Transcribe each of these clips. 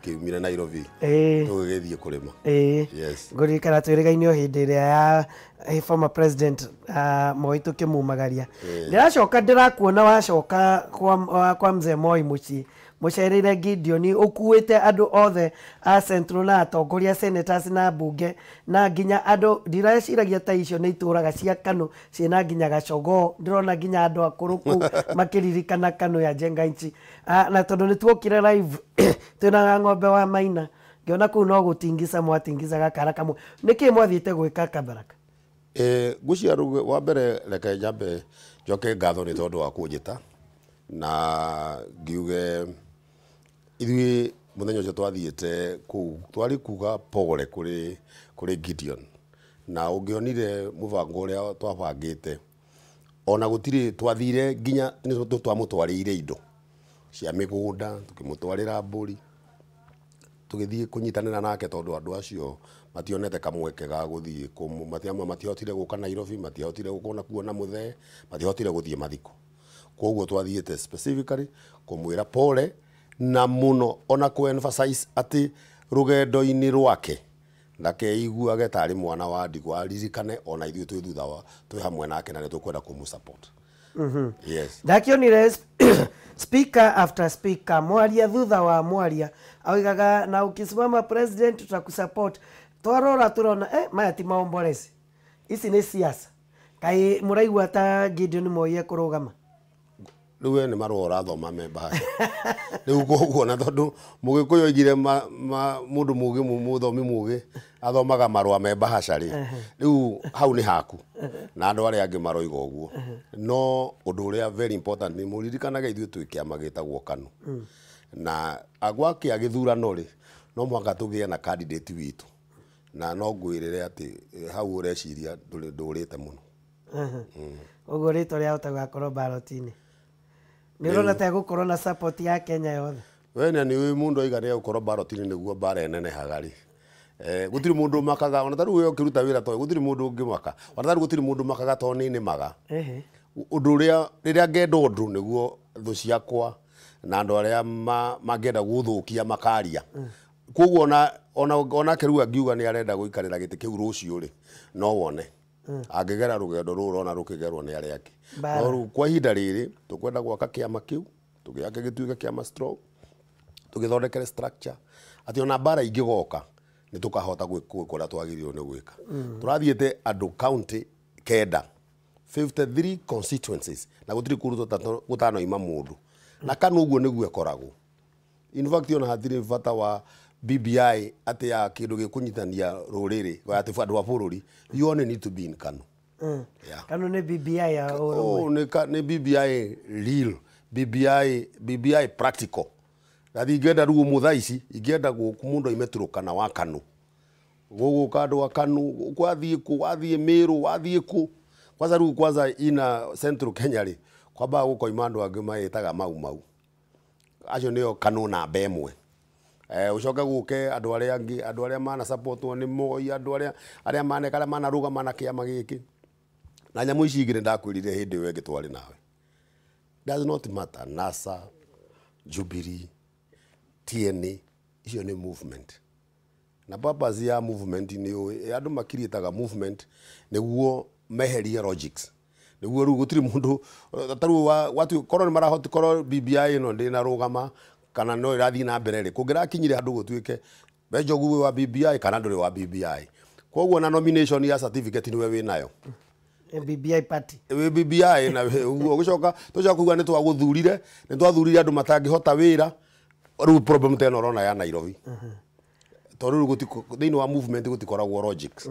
kiumire Nairobi tugithie kurima yes ngori kana twirigainio hindi ria ya former president Moi tukimumagaria ndiracoka ndirakuona wacoka kwa mzee Moi mucereire Gideon ukuite andu othe a Central na atongoria senators na bunge na nginya andu ndiraciragia ta icio ni ituraga cia Kanu ciena nginya Gacogo ndirona nginya andu akuruku makiririkana Kanu ya jenga nchi na tondu ni tuokire live twina ng'ombe wa Maina ngiona kuu no gutingisa mwatingiza gakara kamwe niki mwathiite gwika Kabaraka gucia rugu wa mbere reke jambe njoke ngatho ni tondu wa kunjita na ngiuge ithui muthenya ucio twathiite kuu twari kuga pole kuri Gideon na ungionire mubango uria twabangite ona gutiri twathire nginya ni twamutwarire indo cia migunda tukimutwarira mburi tugithie kunyitanira nake tondu andu acio mationete kamweke ga guthie matihotire guka Nairobi matihotire gukona kuona muthe matihotire guthie mathiko koguo twathiite specifically kumwira pole na muno ona ku emphasize ati rugendo-ini rwake ndakeiguage tari mwana wa ndigo aririkane ona ithuĩ twĩ thutha wa twĩ hamwe nake na nĩtũkwenda kũmũsupport. Yes. Ndakionire speaker after speaker mwaria thutha wa mwaria augaga na ukisimama president tutakusupport twarora turona maya ti maombolezi ici nĩ siasa kai muraigua ta Gideon Moi kurugama riu ni marora thoma memba riu koguo na tondu mugikuyu igire mundu mugi muthomi mugi athomaga marwa memba hacari riu hau ni haku na andu aria angi maroiga uguo no undu uria very important ni muririkanaga ithuĩ twĩ kĩama gĩtagwo Kanu na agwaki agithurano ri no mwaka tugie na candidate witu na no ngwirire ati hau ureciria ndurite muno uguo rito ria utagakorwo ballot-ini nirona ta gukorwo na support ya Kenya yothe wena ni mundu aigane gukorwo ballot-ini niguo bara nene hagari gutiri mundu makaga ona taru yo kiruta wira to gutiri mundu ungimaka ona taru gutiri mundu makaga to ni maga undu uria riria ngenda undu niguo thu ciakwa na andu aria mangenda guthukia makaria koguo ona kiruga ngiuga ni arenda guikarira giti kiu rucio ri no wone angigera rugendo ruru ona rukigerwo ni aria aki no kwa ihinda riri tukwenda gwaka kiama kiu tugiake gituike kiama strong tugithondekere structure ati ona bara ingigoka ni tukahota gwikora twagirio ni gwika turathiete andu county kenda 53 constituencies na gutiri kuru gutano ima mundu na Kanu uguo niguo ekoragwo in fact ona hatire bata wa BBI ati ya kindu gikunyitania ruriri wa ati andu a bururi you only need to be in Kanu. Kanu ni BBI ya ni BBI real BBI practical na thingenda ruo muthaici ingenda mundu imeturukana wa Kanu guguka andu a Kanu kwathie Meru wathie ku kwanza ina Central Kenya ri kwamba gukoima andu angi maitaga mau acio nio Kanu na bemwe ucoke guke andu aria mana supportwo ni Moi andu aria manekara mana ruga mana kiama giki na nyamu ici igire ndakwirire hindi we ngitwari nawe does not matter NASA Jubilee TNA icio ni movement na purpose ya movement ni andu makirietaga movement niguo meherie logics niguo ru gutiri mundu taru watu koroni marahoti koro BBI no ndina rugama kana no irathi na mbere ri kungira kinyire andu gutuike bejogu wa BBI kana nduri wa BBI koguo na nomination ya certificate niwe wi nayo BBI party BBI na uguo gucoka tucoka kuga ni twaguthurire ni twathurire andu matangihota wira ru problem teno rona ya Nairobi toru gutiko thini wa movement gutikoragwo logics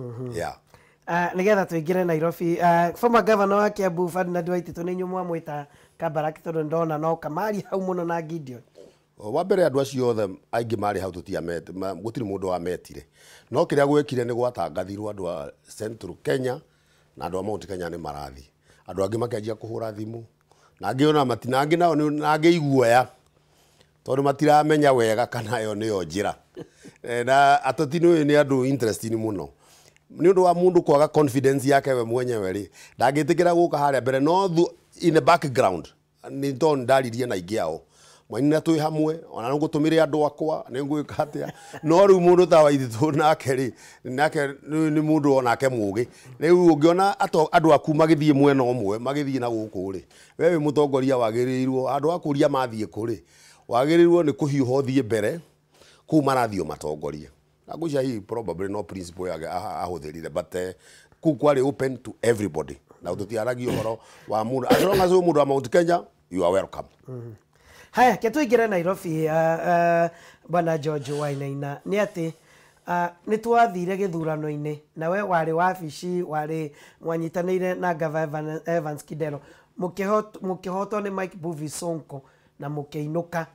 nigetha tuingire Nairobi former governor wa Kiambu Ferdinand Waititu ni nyumwa mwita Kabaraka tondu ndona no kamari hau muno na Gideon wa mbere andu acio othe aingi mari hau tutiamete gutiri mundu wa metire no kiria gwekire ni gwatangathirwo andu a Central Kenya na andu a Mount Kenya ni marathi andu angi makianjia kuhura thimu na angi ona matinangi nao na angi iguoya tondu matiramenya wega kana yo niyo njira na atotinu ni andu interesting muno ni undu wa mundu kwaga confidence yake we mwenyewe ri ndagitikira guka haria mbere no in the background ni ton ndaririe na ingiao mwaina twi hamwe ona ngutumire andu akwa ni ngwika atia no riu mundu ta waithitu nake ri nake ni mundu onake mugi riu ungiona andu aku magithie mwena omwe magithie na guku ri wewe mutongoria wagirirwo andu akuria mathie kuri wagirirwo ni kuhiuho thie mbere ku marathio matongoria agucia hi probably no principle ya ahuthirire but ku kwari open to everybody na ututiaragio horo wa mundu as long as mundu wa Mount Kenya you are welcome. Haya ketuingira Nairobi bwana George Wainaina ni ati ni twathire githurano-ini na we wari wabici wari mwanyitanire na Gava Evans Kidero mukihoto ni Mike Mbuvi Sonko na mukiinuka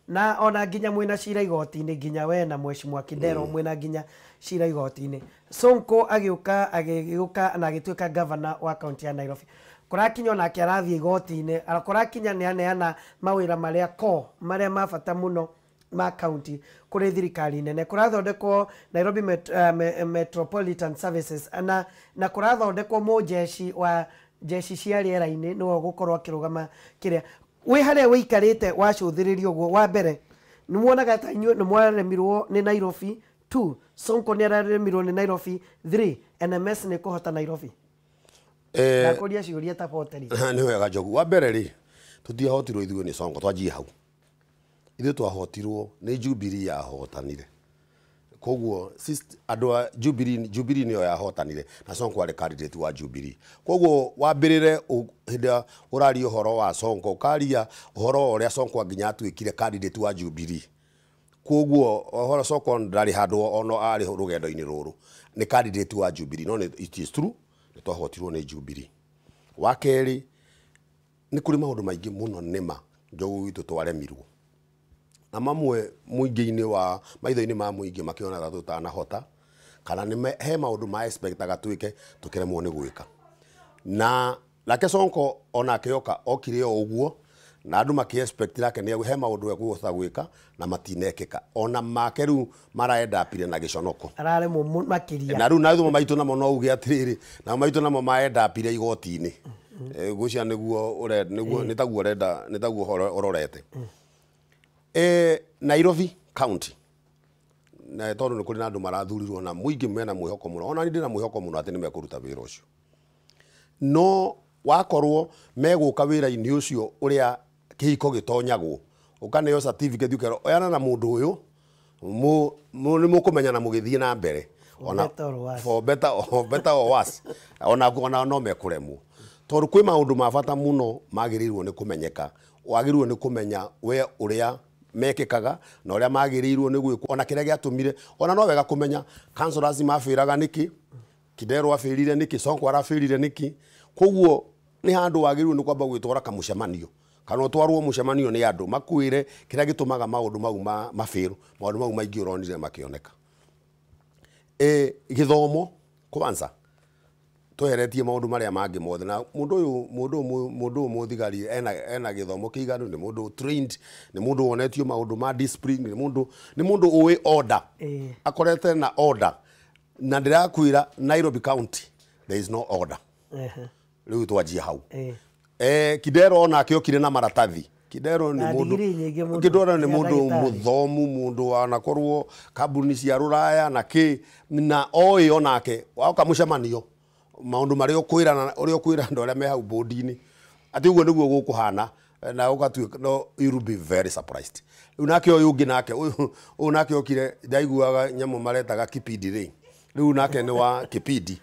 na ona nginya mwina cira igoti-ini nginya we na Mheshimiwa Kidero mwina nginya cira igoti-ini Sonko agiuka na agituika governor wa county ya Nairobi kurakinya na kiarathie igoti-ini kurakinya ni aneana mawira maria maria mabata muno ma county kuri thirikari nene kurathondekwo Nairobi Metropolitan Services na kurathondekwo mujeshi wa jeshi cia riera-ini no gukorwo kirugama kiria we haria wikarite wacuthiririo guo wa mbere ni muonaga ta inyu ni mwaremirwo ni Nairobi 2 Sonko ni araremirwo ni Nairobi 3 NMS ni kuhota Nairobi kuria ciuria ta poteri ni wega Njogu wa mbere ri tutiahotirwo ithuĩ ni Sonko twanjie hau ithuĩ twahotirwo ni Jubilee yahotanire koguo andu a Jubilee niyo yahotanire na Sonko ari candidate wa Jubilee koguo wambirire hinda urari uhoro wa Sonko ukaria uhoro uria Sonko nginya atwikire candidate wa Jubilee koguo uhoro Sonko ndari handu ono ari rugendo-ini ruru ni candidate wa Jubilee no it is true ni twahotirwo ni Jubilee wa keri ni kuri maundu maingi muno nima Njogu witu twaremirwo na mamwe muingi-ini wa maitho-ini ma muingi makiona ta tutanahota kana ni he maundu ma expectaga twike tukiremwo ni gwika na lake Sonko ona akioka okire oguo na andu maki expect lake ni he maundu ekuhota gwika na matinekeka ona makeru maraenda apire na giconoko arare mu makiria na riu na ithumo maitu namo no uge atiriri na maitu namo maenda apire igoti-ini gucia niguo nitaguo renda nitaguo ororete Nairobi County na tondu ni kuri na andu marathurirwo na muingi mena mwihoko muno ona ndina mwihoko muno ati ni mekuruta wira ucio no wakorwo meguka wira-ini ucio uria kihiko gitonyagwo ukaneo certificate ukero oyana na mundu uyu ni mukumenya na mugithie na mbere ona for better or worse ona no mekuremwo tondu kwi maundu mabata muno magirirwo ni kumenyeka wagirirwo ni kumenya we uria mekekaga na uria magirirwo ni gwikwo ona kiria giatumire ona no wega kumenya councillors mafiraga niki Kidero afirire niki Sonko arafirire niki koguo ni handu wagirirwo ni kwamba gwitwara kamucemanio kana utwarwo mucemanio ni andu makwire kiria gitumaga maundu mau mafiru maundu mau maingi uronire makioneka githomo kwanza tweheretie maundu maria mangi mothe na mundu muthigari ena githomo kiiganu ni mundu trained ni mundu wonetio maundu ma discipline ni mundu uwi order akorete na order na ndirakwira Nairobi County there is no order riu twanjie hau Kidero ona akiokire na maratathi Kidero ni mundu muthomu mundu anakorwo kabuni cia ruraya na ki na oi onake wauka mucemanio maundu mari ukwira ndo aria me hau board-ini ati uguo niguo gukuhana na ukatuika no you will be very surprised unake oyu ungi nake uyu nake okire ndaiguaga nyamu maretaga kipindi ri riu nake ni wa kipindi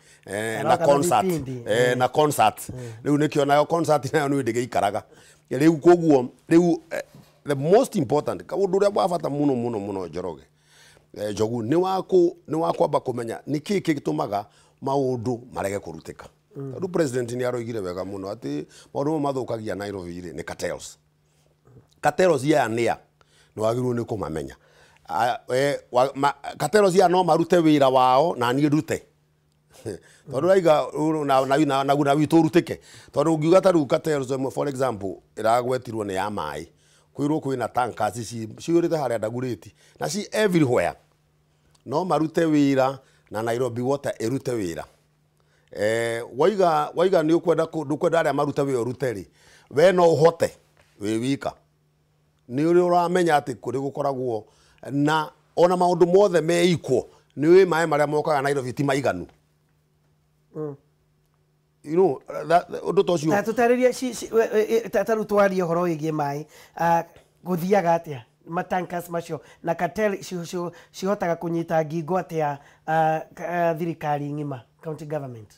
na concert na concert riu nikio nayo concert nayo ni ndigeikaraga riu koguo riu the most important kaundu ria bwabata muno Njoroge Njogu ni wakwamba kumenya niki gitumaga maundu marege kurutika ru president ni aroigire wega muno ati maundu mathukagia Nairobi ri ni cartels ya nia no agiru ni kumamenya cartels ya no marute wira wao na ni rute tondu raiga na witu rutike tondu ngiuga ta ru cartels for example iragwetirwo ni ya mai kwirwo kwina tankers ciurite haria ndaguriti na ci everywhere no marute wira na Nairobi Water erute wira waiga ni ukwenda aria marute wira ruteri we no uhote we wika ni uramenya ati kuri gukoragwo na ona maundu mothe me equal ni we mai maria mokaga Nairobi ti maiganu. You know that undu tocio tatutariria tataru twari horo igie mai guthiaga atia matankas macio na cartel cihotaga kunyita ngingo atia thirikari ngima county government.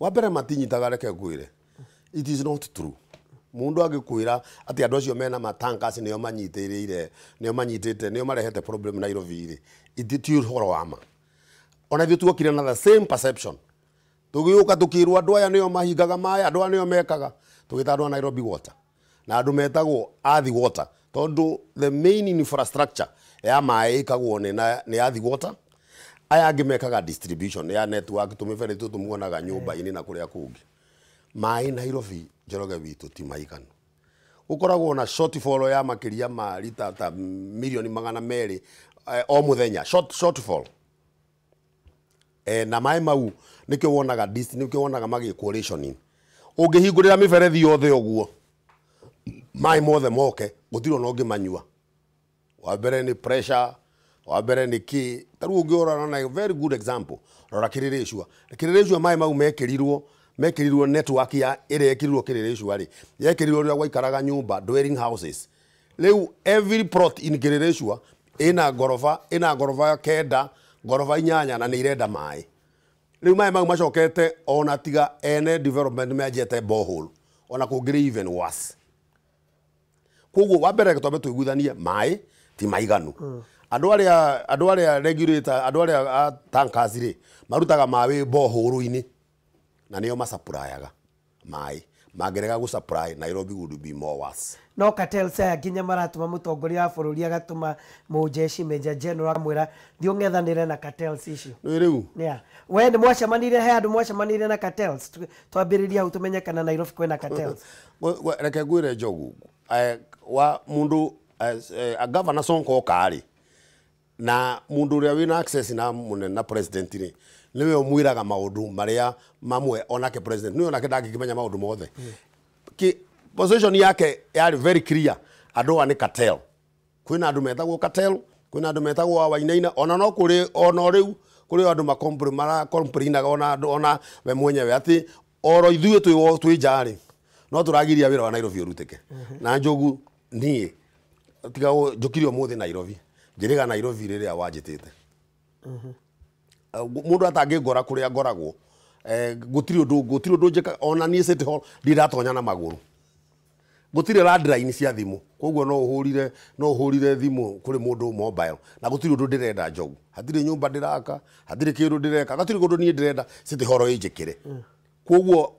Wabere matinyitaga reke ngwire, it is not true. Mundu agikwira ati andu acio mena matankas nio manyitiriire nio manyitite nio marehete problem Nairobi ri ititi horo wama. Ona ithu tuokire na the same perception. Tugiuka tukirwa andu aya nio mahingaga mai, andu aya nio mekaga, tugita andu Nairobi water na andu metagwo Athi water tondu the main infrastructure ya mai ikagwo ni Athi water. Aya angi mekaga distribution ya network tumifere tu tumuonaga nyumba ini na kuria kungi. Mai Nairobi Njoroge witu ti maiganu. Ukoragwo na shortfall ya makiria ma lita ta milioni 200 o muthenya shortfall. Na mai mau nikyo wonaga nikyo wonaga magi coalition. Ungihingurira miberethi yothe oguo mai mothe moke gutiro no ngimanyua. Wabere ni pressure, wabere ni ki taru ungiora na very good example. Rora Kiririshua mai mau mekirirwo network ya ire ekirirwo Kiririshua ri yekirirwo ria gwaikaraga nyumba dwelling houses. Leu every plot in Kiririshua ina gorofa kenda gorofa 8 na ni irenda mai. Leu mai mau macokete ona tiga ene development mejete borehole ona kungiri even worse. Koguo wabere gitobe tuiguithanie mai ti maiganu. Andu aria regulator andu aria tankers ri marutaga mawe borehole-ini na nio masupplyaga mai magerega gu supply Nairobi would be more worse. No cartel saya ginya maratuma mutongoria wa bururi agatuma mujeshi Major General mwira thio ngethanire na cartels icio. No riu. Yeah. We ni mwacamanire he andu mwacamanire na cartels twambiriria hau tumenyekana Nairobi kwena cartels. Reke ngwire Njogu wa mundu a governor Sonko kari na mundu ria wina access na president ni niwe omwiraga maundu maria mamwe onake president niwe onake ndangikimenya maundu mothe. Ki position yake yari very clear, andu ani cartel. Kwina andu metagwo cartel, kwina andu metagwo Wainaina, ona no kuri ona riu kuri andu mara complainaga ona we mwenyewe ati oro ithuĩ twi njari no turagiria wira wa Nairobi urutike. Na Njogu nie tiga njukirio muthi Nairobi njiriga Nairobi riria wanjitite. Mundu atangingora kuria ngoragwo gutiri undu njeka ona nie City Hall ndiratonya na maguru. Gutiri landline cia thimu koguo no uhurire thimu kuri mundu mobile na gutiri undu ndirenda Njogu. Hatire nyumba ndiraka, hatire kindu ndireka, gatiri kundu nie ndirenda City Hall injikire. Koguo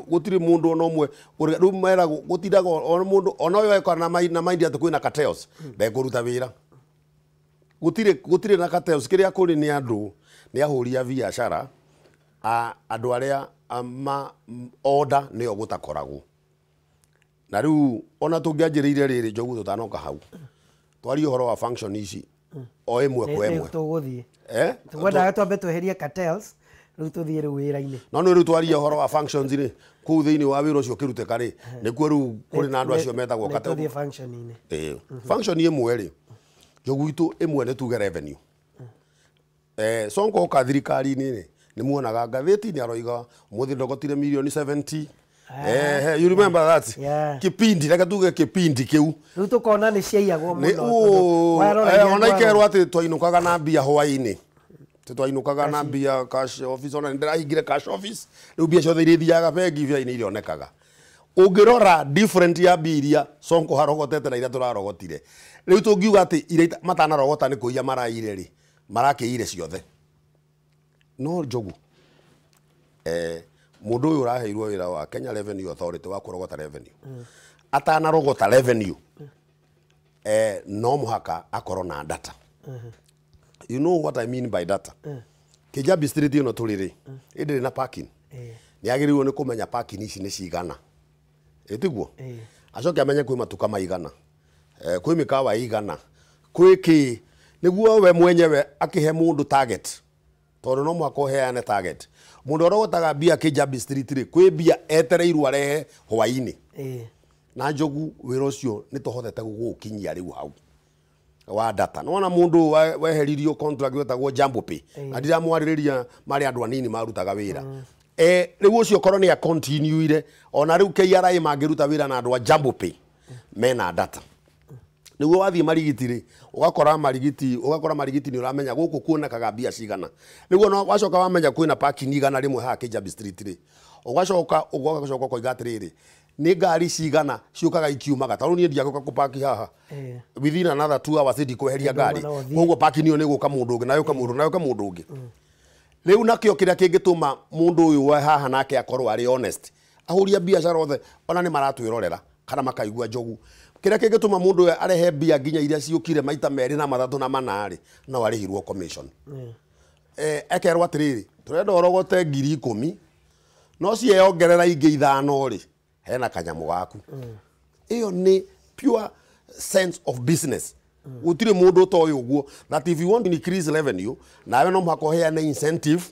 gutiri mundu ono mwe ru mera gutiraga ono mundu ono yo ekana na mind ati kwina cartels be kuruta wira. Gutiri na cartels kiria kuri ni andu ni ahuri a biashara andu aria order ni ogutakoragwo. Na riu ona tungianjiriire riri Njogu tutanoka hau twari uhoro wa function ici o imwe kwa imwe tuguthie tugwendaga twambe tweherie cartels riu tuthie riu wira-ini no riu twaria uhoro wa functions ri kuu thiini wa wira ucio kiruteka ri nikuo riu kuri na andu acio metagwo cartel tuthie function-ini function imwe ri Njogu itu imwe ni tuge revenue. Sonko ka thirikari-ini ri ni muonaga ngatheti ni aroiga muthi ndogotire milioni 70. You remember that? Yeah. Kipindi reka tuge kipindi kiu riu tukona ni ciaiyagwo muno ona ikerwo ati twainukaga na mbia hwaini twainukaga na mbia cash office ona ndirahingire cash office riu mbia ciothe irithiaga bengi bia ini irionekaga. Ungirora different ya biria Sonko harogotete na ira turarogotire riu tungiuga ati ira matanarogota ni kuia maraire ri marakiire ciothe no Njogu mundu uyu uraheirwo wira wa Kenya Revenue Authority wa kurogota revenue atanarogota revenue no muhaka akoro na data. You know what I mean by data? Kijabi street ino turiri indire na parking ni agirirwo ni kumenya parking ici ni cigana etiguo acoke amenye kwi matuka maigana kwi mikawa igana kwi ki niguo we mwenyewe akihe mundu target tondu no mwako heane target. Mundu orogotaga bia Kijabi street ri kwi bia etereirwo arehe hwaini na Njogu wira ucio ni tohotete gukinyia riu hau wa data nona mundu weheririo contract wetagwo Jambo Pay na ndira mwaririria mari andu anini marutaga wira riu ucio korwo ni a continue ona riu KRA mangiruta wira na andu a Jambo Pay mena data niguo wathie marigitire ugakora marigiti ni uramenya guku kuonekaga mbia cigana niguo no wacoka wamenya kwina parking igana rimwe ha Kijabi Street ri ugacoka kwa igatiriri ni ngari cigana ciukaga ikiumaga taru ni ndiagoka ku park haha within another 2 hours ndi kweheria ngari koguo parking iyo ni guka mundu ungi nayo ka mundu ungi riu nakio kiria kingituma mundu uyu wa haha nake akorwo ari honest ahuria biashara othe ona ni maratwirorera kana makaigua Njogu kiria kingituma mundu arehe bia nginya iria ciukire maita meri na mathatu na manari no arihirwo commission ekerwa atiriri turenda orogote 10,000 no cieyongerera ingi ithano ri hena kanyamu gaku iyo ni pure sense of business gutire mundu to uguo that if you want to increase revenue nawe no mhako heana incentive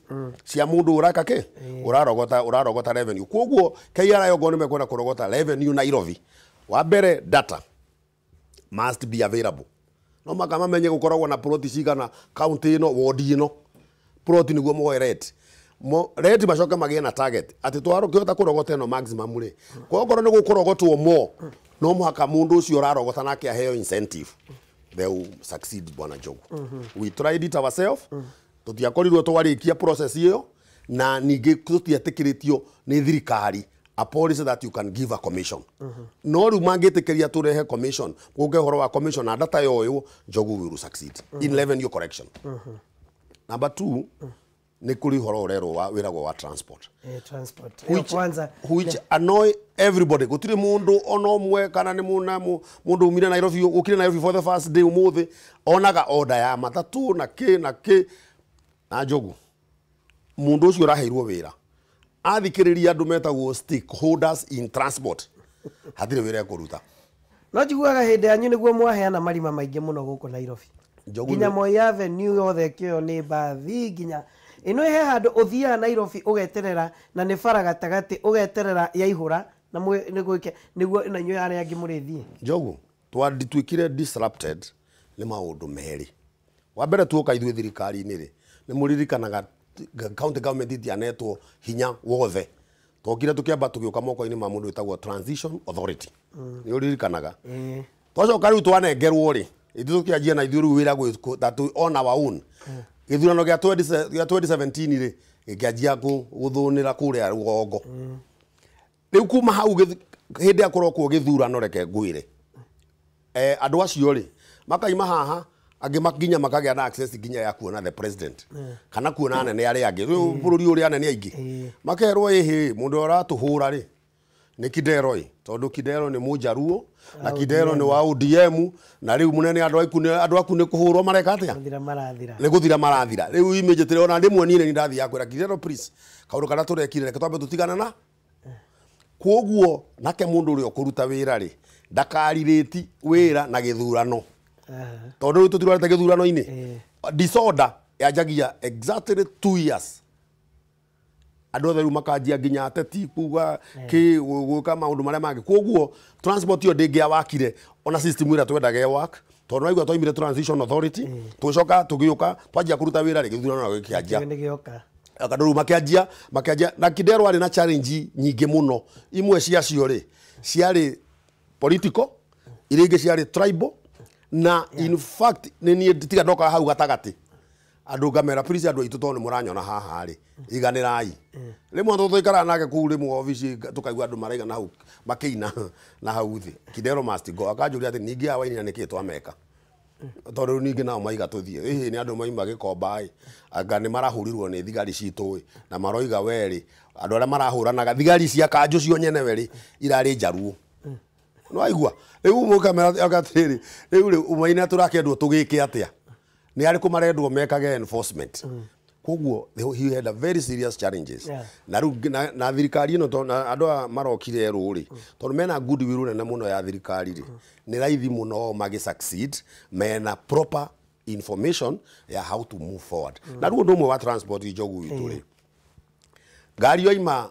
cia mundu uraka ke urarogota revenue koguo KRA yogone mekwenda kurogota revenue Nairobi wa mbere data must be available no makama menye gukoragwo na plot cigana county ino ward ino plot niguo moe rate macoke magie na target ati twaro kiota kurogota no maximum ri kogoro ni gukurogotwo mo no muhaka mundu ucio urarogota nake aheo incentive they will succeed bwana Njogu we tried it ourselves tutiakorirwo twarikia process iyo na ningi tutiatikiritio ni thirikari a policy that you can give a commission no ru mangitikiria turehe commission kuge horo wa commission na data yoyo Njogu will succeed in revenue correction number 2 ni kuri horo urero wa wiragwo wa transport which annoy everybody gutire mundu ono mwe kana ni mundu umire Nairobi ukire Nairobi for the first day umuthi onaga order ya matatu na na Njogu mundu ucio raheirwo wira athikiriria andu metagwo stakeholders in transport hathire wira kuruta no jiguaga hindi yanyu niguo mwaheana marima maingi muno guku Nairobi nginya Moi Avenue yothe kio ni bathi nginya ino he handu uthia Nairobi ugeterera na ni bara gatagati ugeterera yaihura na niguo na nyu ari angi murithie Njogu twikire disrupted ni maundu meri wa mbere tuoka ithuĩ thirikari-inĩ ri ni muririkanaga county government itianetwo hinya wothe tokire tukiamba tugiuka moko-ini ma mundu witagwo transition authority ni uririkanaga twacoka riu twanengerwo ri ithu tukianjia na ithuĩ riu wira that on our own githurano gia 2017 ri gikianjia guthunira kuria rugongo riu kuma hau hindi akorwo kwa githurano reke ngwire andu acio ri makaima haha agi makinya makagia na access ginya ya kuona the president kana kuona anene ari angi bururi uri anene aingi makerwo ehe mundu uratuhura ri ni Kidero tondu Kidero ni mujaruo na Kidero ni wa ODM na riu munene andu aku ni kuhurwo mareka atia ni guthira marathira riu image tire ona ndimwe ni ndathi yakwira Kidero please kaundu kana turekire reke twambe tutigana na koguo nake mundu uri okuruta wira ri ndakaririti wira na githurano tondu tutirwate githurano-ini disorder yajagia exactly 2 years andu othe makanjia nginya ateti kuga ki guka maundu maria mangi koguo transport yo ndingia wakire ona system ira twendaga ya work tondu aigua twaimire transition authority tucoka tugiuka twanjia kuruta wira ri githurano na gikianjia akaduru makianjia na Kidero ari na challenge nyingi muno imwe ciacio ri ciari political iringi ciari tribal na in fact ni tiga ndoka hau gatagati andu ngamera please andu itu tone muranyona haha ri iganirai rimwe ndo ikara nake ku rimwe office tukaigua andu maraiga na hau makiina na hau thi Kidero must go akanjuria ati ningi awa ini niki twameka tondu ningi nao maiga tuthie ihi ni andu maima gikomba anga ni marahurirwo ni thigari citu na maroiga weri andu aria marahuranaga thigari cia kanju cio nyene weri irari njaruo no aigua riu mu kamera agatiri riu umaina turakendwo tugike atia ni ari kumarendwo mekage enforcement koguo he had a very serious challenges na riu na thirikari ino to andu marokire ruri tondu mena good will na muno ya thirikari ri ni raithi muno magi succeed mena proper information ya how to move forward na riu ndu mwe wa transport Njogu witu ri ngari yoima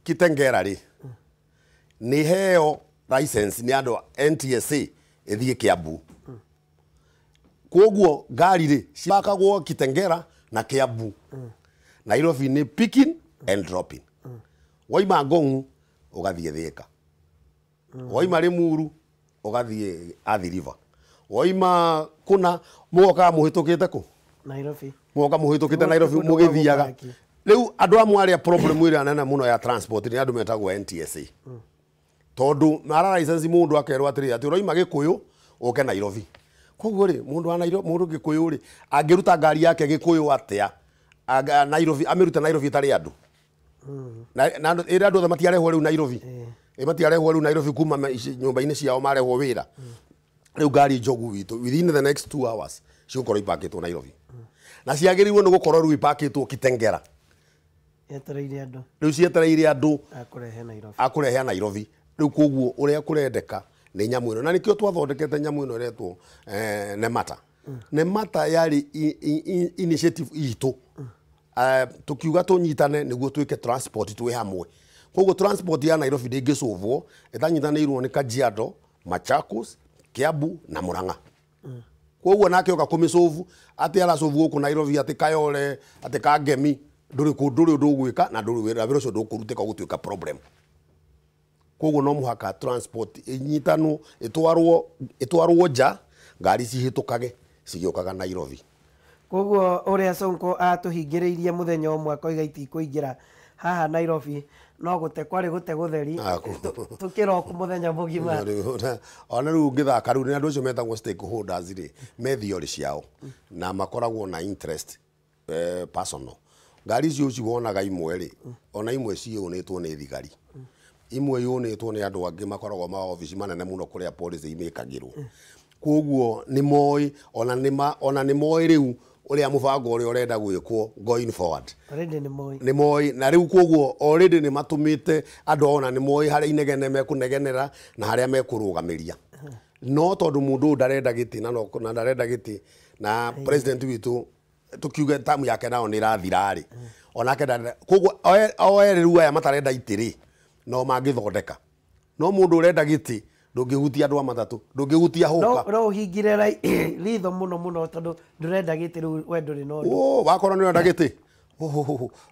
Kitengera ri ni heo license ni ando NTSA ethie Kiambu koguo ngari ri cibakagwo Kitengera na Kiambu Nairobi ni picking and dropping waima Ngong ugathie Thika waima Limuru ugathie Athi River waima kuna mugoka muhitukite ku Nairobi mugoka muhitukite Nairobi mugithiaga riu andu amwe aria problem iri anene muno ya transport ni andu metagwo NTSA tondu mara license mundu akerwa atiri ati uroima Gikuyu uke Nairobi koguo ri mundu wa Nairobi mundu Gikuyu ri angiruta ngari yake Gikuyu atia Nairobi amiruta Nairobi tari andu na ira andu matiarehwo riu Nairobi matiarehwo riu Nairobi kuma nyumba-ini ciao marehwo wira riu ngari njogu witu within the next 2 hours ciukorwo ipakitwo Nairobi na ciagirirwo ni gukorwo riu ipakitwo Kitengera yetereire andu riu cietereire andu akurehe Nairobi riu koguo uria kurendeka ni nyamu ino na nikio twathondekete nyamu ino retwo Nemata yari initiative itu tukiuga tunyitane niguo twike transport twi hamwe koguo transport ya Nairobi ndingicuvwo itanyitanirwo ni Kajiado Machakos Kiambu na Murang'a koguo nake oka kumicuvu ati aracuvu ku Nairobi ati Kayole ati Kangemi nduri ndugwika na nduri wira ucio ndukuruteka gutwika problem koguo no muhaka transport inyitanu itwarwo nja ngari cihitukage cigiokaga Nairobi koguo uria Sonko atuhingiriirie muthenya umwe koiga itikuingira haha Nairobi no gute kwari gute gutheri tukiroku muthenya mugima ona riu ngithaka riu ni andu acio metagwo stakeholders ri me theory ciao na makoragwo na interest personal ngari icio ciwonaga imwe ri ona imwe cionetwo ni thigari imwe yonetwo ni andu angi makoragwo ma office manene muno kuria police imekagirwo koguo ni moi ona ni moi riu uria mubango uria urenda gwikwo going forward already ni moi na riu koguo already ni matumite andu ona ni moi haria inegene mekunegenera na haria mekurugamiria no tondu mundu ndarenda giti na ndarenda giti na president witu tukiuga tamu yake nao ni rathirari onake koguo oeriru aya matarenda itiri no mangithondeka no mundu urenda giti ndungihutia andu amatatu ndungihutia huka no hingire ritho muno tondu ndurenda giti riu wenduri no wakorwo ni urenda giti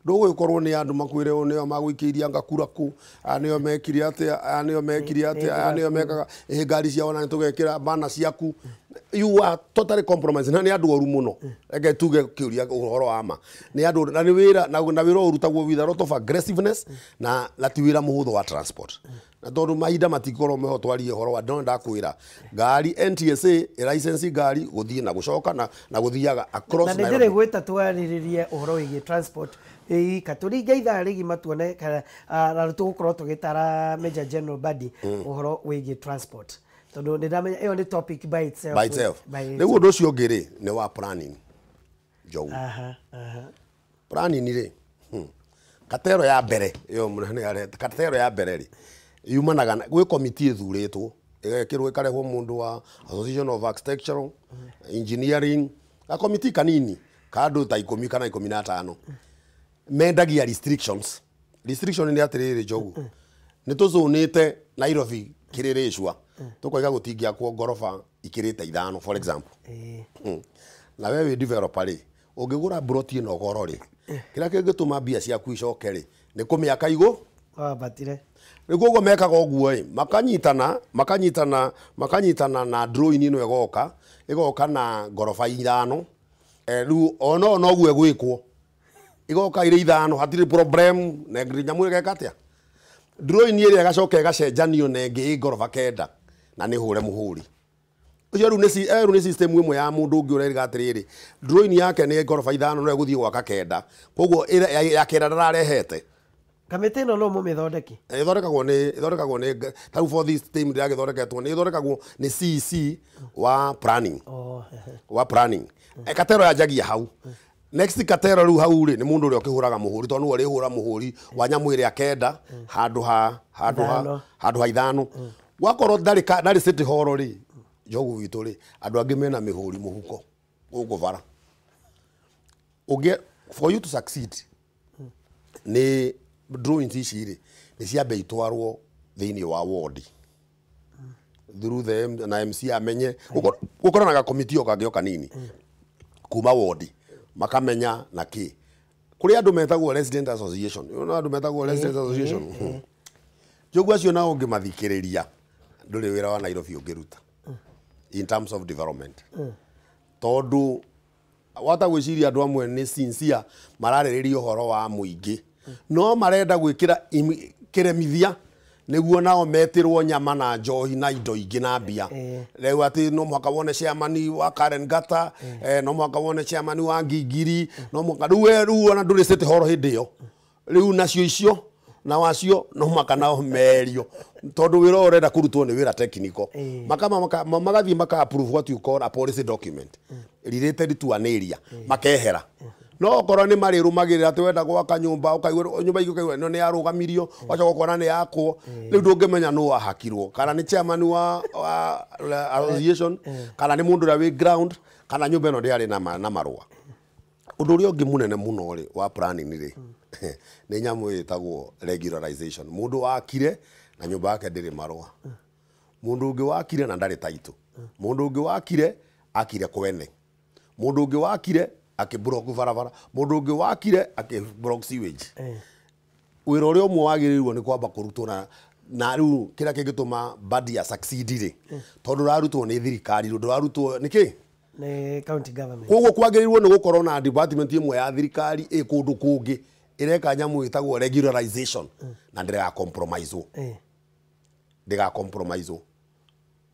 ndugwikorwo ni andu makwire nio magwikiria ngakura ku anio mekiri ati anio mekaga ngari cia ona nitugekira bana ciaku you are totally compromised na ni andu oru muno reke tuge kiuria uhoro wa ma ni andu na ni wira na wira urutagwo with a lot of aggressiveness na ti wira muhutho wa transport na tondu mahinda matikorwo meho twarie horo wa ndonda kwira ngari NTSA license ngari guthie na gucoka na guthiaga across na ndire gwita twariririe uhoro wigi transport katuringa ithaa rigima tuone kana tugukorwo tugitara Major General Badi uhoro wigi transport tondu ndamenya iyo ni topic by itself riu undu ucio ngiri ni wa planning Joe planning ri katero ya mbere iyo munene arete katero ya mbere ri yumanaga gwi committee ithuritwo igekirwo ikarehwo mundu wa Association of Architectural Engineering a committee kanini kandu ta 10 kana 15 mendagia restriction ni atiriri Jogu ni tuzunite Nairobi kiririshwa tukoiga gutingia kwa gorofa ikirite 5 for example na wewe developer ri ungigura broti no goro ri kira kingituma bia ciaku icoke ri ni kumiaka igu batire rigugo mekaga oguo makanyitana na drone ino igoka na gorofa 5 riu ono no guo gwikwo igoka ire 5 hatire problem na nyamu igeka atia drone ire gacoka gacenjanio nengi gorofa 9 na ni hure muhuri ucio riu ni system imwe ya mundu ungi urega atiriri drone yake ni gorofa 5 no guthie gwaka 9 koguo ya 9 ndararehete kamete no no mumithondeki ithondekagwo ni tau for this team ya githondeketwo ni ithondekagwo ni CC wa planning wa planning katero ya jagia hau next katero riu hau ri ni mundu uri okihuraga muhuri tondu uri hura muhuri wa nyamu iri ya 9 handu ha 5 wakorwo ndari city hall ri Jogu witu ri andu angi mena mihuri muhuko uguvara for you to succeed ni drawings ici ri ni ciambe itwarwo thiini wa ward through the na MC amenye gukoranaga committee okagio kanini kuma ward makamenya na ki kuri andu metagwo resident association andu metagwo resident association jogu acio nao ngimathikiriria nduri wira wa Nairobi ungiruta in terms of development tondu wata gwiciria andu amwe ni sincere maraririria uhoro wa muingi no marenda gwikira kiremithia niguo nao metirwo nyama na njohi na indo ingi na mbia reu ati no mwaka wone chairman wa Karen Gata no mwaka wone chairman wa Ngingiri no mwaka reu ona nduri city horo hindi yo reu nacio icio na wacio no mwaka nao merio tondu wira urenda kurutwo ni wira technical magathie maka approve what you call a policy document related to an area makehera no korwo ni marirumagirira ati wenda gwaka nyumba ukaigwa nyumba igukaiwa no ni yarugamirio wacha gukora ni yakwo riu ndungimenya no ahakirwo kana ni chairman wa association kana ni mundu wi ground kana nyumba ino ndiari na marua undu uria ungi munene muno ri wa planning ri ni nyamu itagwo regularization mundu wakire na nyumba yake ndiri marua mundu ungi wakire na ndari title mundu ungi wakire akire kwene mundu ungi wakire akiblock barabara mundu ungi wakire akiblock sewage wira uria umwe wagirirwo ni kwamba kurutwo na riu kira kingituma badi ya succeed ri tondu rarutwo ni thirikari ndu rarutwo niki ni county government koguo kwagirirwo ni gukorwo na department imwe ya thirikari kundu kungi ireka nyamu itagwo regularization na ndira compromise ndiga compromise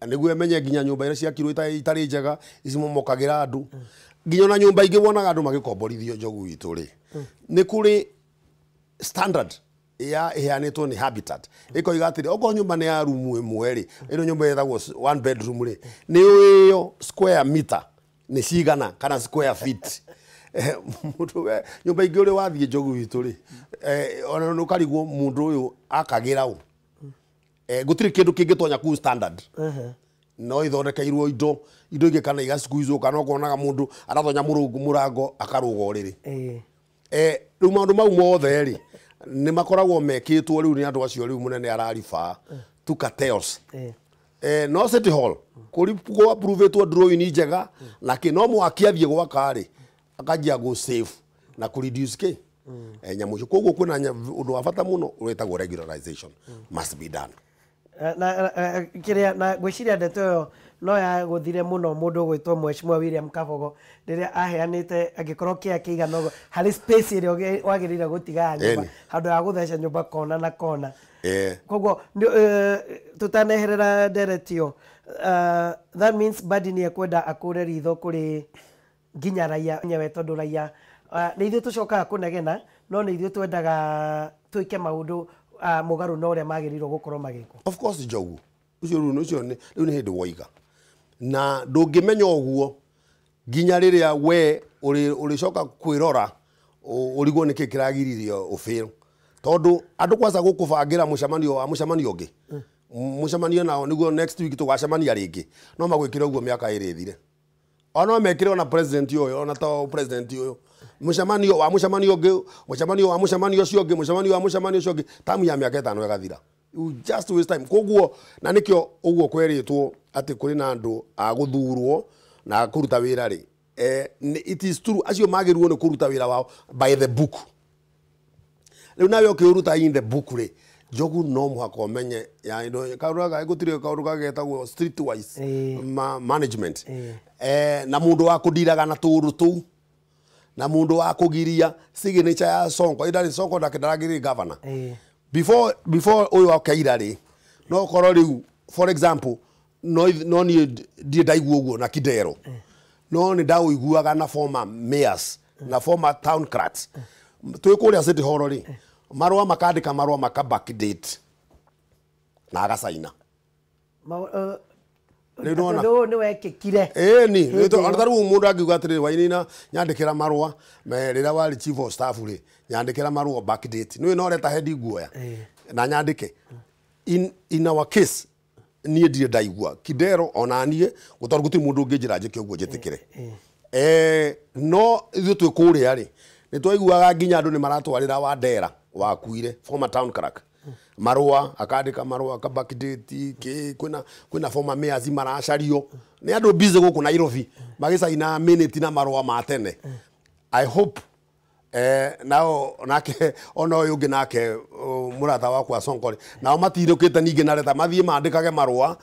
niguo emenye ginya nyumba ira ciakirwo itari njega icimomokagira andu ginya na nyumba ingi wonaga andu magikomborithio njogu witu ri ni kuri standard ya ihanitwo ni habitat ikoiga atiri oko nyumba ni ya room imwe ri ino nyumba yetagwo one bedroom ri ni iyo square meter ni cigana kana square feet mundu nyumba ingi uri wathie njogu witu ri ona no karigwo mundu uyu akagira u gutiri kindu kingitonya ku standard no ithondekeirwo indo ingi kana igasikuizwo kana ukonaga mundu arathonya murango akaruga uriri riu maundu mau mothe ri ni makoragwo mekitwo riu ni andu acio riu munene ararifa to cartels no city hall kuri approve to drawing njega laki no mwakiathie gwaka ri akajia go save na ku reduce ke nyamu cio koguo kwina undu wa bata muno uretagwo regularization must be done na kiria na gwiciria ndeto yo no ya guthire muno mundu gwitwo Mheshimiwa William Kabogo riria aheanite agikorwo kia kiigano hari space ire wagirire gutiga nyumba handu ya gutheca nyumba kona na kona koguo tutaneherera nderetio that means badi ni ekwenda akure ritho kuri nginya raia nyewe tondu raia ni ithu tucokaga kunegena no ni ithu twendaga twike maundu mugaru no ria magirirwo gukorwo magiko of course jogu ucio ni hindi woiga na ndungimenya uguo ginya riria we uri coka kwirora urigwo niki kiragiririo ufail tondu andu kwanza gukubangira mucemanio ungi mucemanio nao niguo next week tugacemania ringi no magwikira uguo miaka iri thire ona mekire ona president uyu ona ta president uyu mucemanio wa mucemanio ungi mucemanio wa mucemanio ucio ungi mucemanio wa mucemanio ucio ungi tamu ya miaka 5 igathira you just waste time koguo na nikio uguo kweritwo ati kuri na andu aguthurwo na kuruta wira ri it is true acio magirwo ni kuruta wira wao by the book riu nawe ukiruta in the book ri jogu no muhaka umenye ya ino karuga igutire karuga getagwo streetwise management na mundu wa kudiraga na turu tu na mundu wa kugiria signature ya Sonko idari Sonko ndakidaragiri governor before uyu akaira ri no koro riu for example no ni die daiguo guo na Kidero no ni ndaiguaga na former mayors na former town clerks twikuria city hall ri marwa makandika marwa makabackdate na agasaina no ni wekikire ni onatharu mundu angiuga atiri wainina nyandikira marwa rira wari chief of staff ri nyandikira marwa backdate no inoreta head guoya na nyandike in our case nie ndire ndaigua Kidero ona nie gutor guti mundu unginjira njike uguo njitikire no ithu twikuria ri ni twaiguaga nginya andu ni maratwarira Wandera wakuire former town clerk marua akandika marua ka backdate kwina former mayors maracario ni andu busy guku Nairobi magicaina minute na marua ma tene. I hope nao nake ono yugi nake murata wakwa Sonkore nao matirukite ningi na leta mathie mandikage marua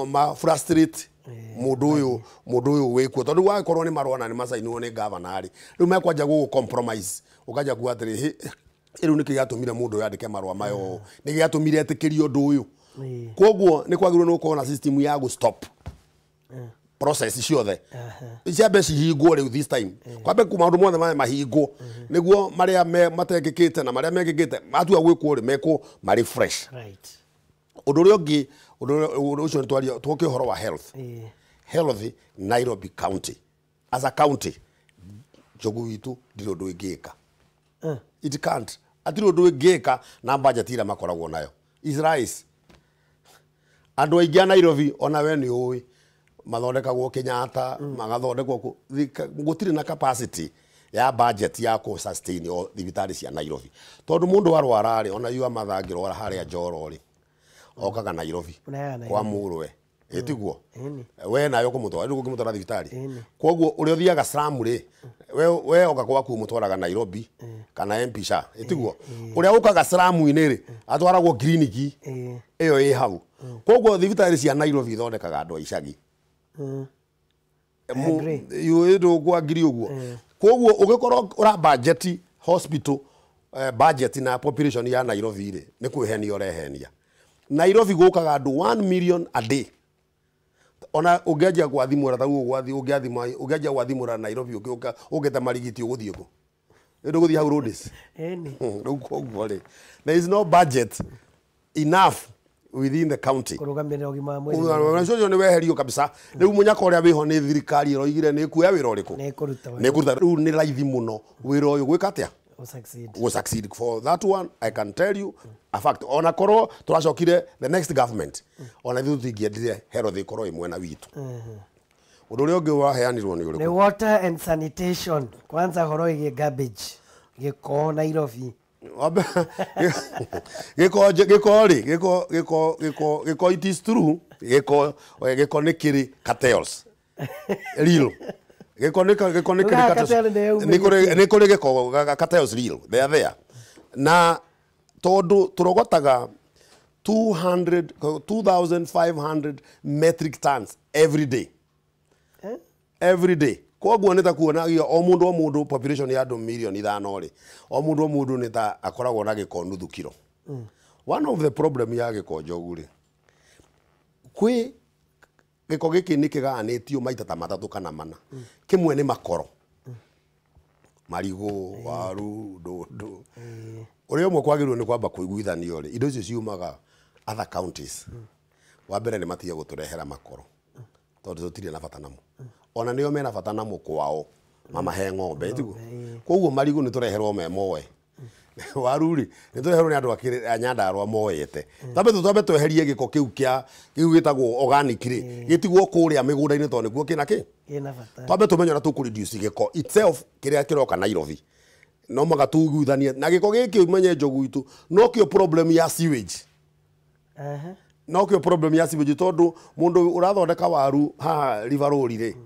ma frustrate mundu uyu wikuo tondu wakorwo ni marua na ni masainwo ni governor ari riu mekwanja gugu compromise ukaja kuga atiri riu niki gatumire mundu uyu andike marua mayo niki gatumire etikirio undu uyu koguo ni kwagirwo no kuona system ya gu stop process ciothe ciambe cihingwo riu this time kwambe ku maundu mothe mahingwo niguo maria matekikite na maria mekikite matua gwikwo ri meko mari fresh right undu uri ungi undu ucio twaria twoke horo wa health health Nairobi county as a county jogu witu ndiro ndu ingika it can't atiro ndu ingika na budget ira makoragwo nayo is rice andu aingi Nairobi ona we ni uwi mathondekagwo Kenyatta magathondekwo gutire na capacity ya budget ya ku sustain o thibitari cia Nairobi tondu mundu arwara ri ona yua mathangiro ora haria Njoro ri okaga Nairobi kwa murwe etiguo we nayo kumutwara ndugu kumutwara thibitari koguo uri othiaga slum ri we oka kwa kumutwaraga Nairobi kana Mpisha etiguo uri okaga slum ini ri atwaragwo clinic iyo i hau koguo thibitari cia Nairobi thondekaga andu icagi yu kwa ngiri uguo koguo ugikorwo ura budget hospital budget na population ya Nairobi ri ni kwihenia urehenia Nairobi gukaga andu 1 million a day ona ungeja gwathimura taguo gwathi ungeja gwathimura Nairobi ukiuka ugeta marigiti uguthie ku ndu guthie hau roads riu koguo ri there is no budget enough within the county kurugamira ugima wa mwiri unacojo ni weherio kabisa riu munyaka uria wiho ni thirikari roigire ni kuya wira uriku ni kuruta riu ni raithi muno wira uyu gwikatia will succeed for that one. I can tell you a fact ona korwo turacokire the next government ona ithu tingiendire health ikorwo imwe na witu undu uri ungi waheanirwo ni uriku the water and sanitation kwanza horo igi garbage giko Nairobi giko it is true giko nikiri cartels real nikuri giko cartels real they are there na tondu turogotaga 2500 metric tons every day koguo nita kuonagia o mundu population ya 1,500,000 ri o mundu nita akoragwo na giko nuthu kilo one of the problem ya giko Njogu ri kwi giko giki nikiganitio maita ta matatu kana mana kimwe ni makoro marigo waru ndondo uri umwe kwagirwo ni kwamba kuiguithanio ri indo icio ciumaga other counties wa mbere ni matia guturehera makoro tondu tutire na bata namo ona nio mena bata namo kwao mama he ng'ombe tigu koguo marigo ni tureherwo me moe waruri ni tureherwo ni andu akire Nyandarua moete tambe tweherie giko kiu gitagwo organic ri gitigwo kuria migunda-ini tondu niguo kina bata tambe tumenyo na tuku reduce giko itself kiria kiroka Nairobi no magatuiguithania na giko giki umenye Njogu itu no kio problem ya sewage no kio problem ya sewage tondu mundu urathondeka waru ha river road ri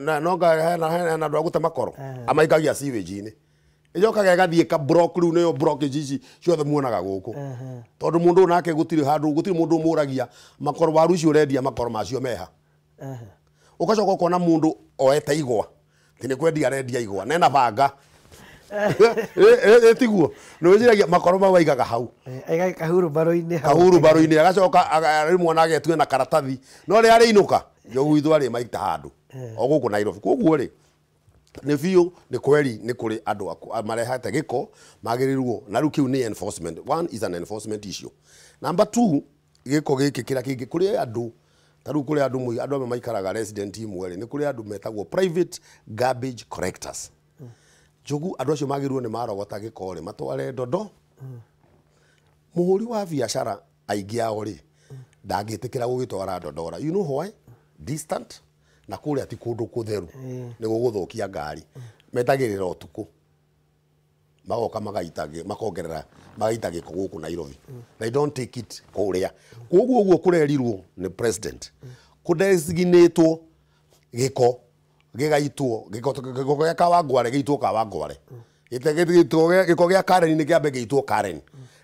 na noga na ndo aguta makoro amaikagia sewage ini ijokaga gathie ka block riu neyo blockage ici ciothe muonaga guku tondu mundu nake gutiri mundu muragia makoro waru icio rendia makoro macio meha ukacoka ukona mundu oete igwa tini kwendia rendia igwa nena banga etiguo no wejiragia makoro ma waigaga hau aiga kahuru baro-ini agacoka rimwe na agetue na karatathi no ri ari inuka Njogu ithu ari maita handu o guku Nairobi koguo ri ni biu ni kweri ni kuri andu marehate giko magirirwo na riu kiu ni enforcement. One is an enforcement issue. Number 2 giko giki kira kingi kuri andu taru kuri andu maikaraga resident imwe ni kuri andu metagwo private garbage collectors. Njogu andu acio magirirwo ni marogota giko ri matware Ndondo muhuri wa biashara aingi ao ri ndangitikira gugitwara Ndondora. You know why? Distant na kule ati kundu kutheru ni guguthokia ngari metagirira utuku magoka makongerera magaita giko guku Nairobi. They don't take it kuria koguo kurerirwo ni president kudesignatwo giko gigaitwo giko gya Kawangware giitwo Kawangware giko gya Karen ni kiambe giitwo Karen.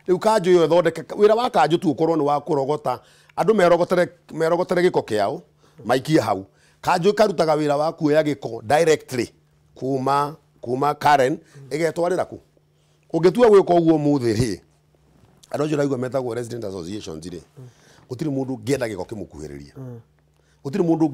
Riu Kanjũ yo thondeke wira wa Kanjũ tu ukorwo ni wa kurogota andu merogotere giko kiao maikie hau. Kanjũ karutaga wira wa kuoya giko directly kuma Karen igetwarira ku ungitua gwika uguo muthi ri andu raigua metagwo resident associations ri gutiri mundu ngienda giko kimukuhiriria gutiri mundu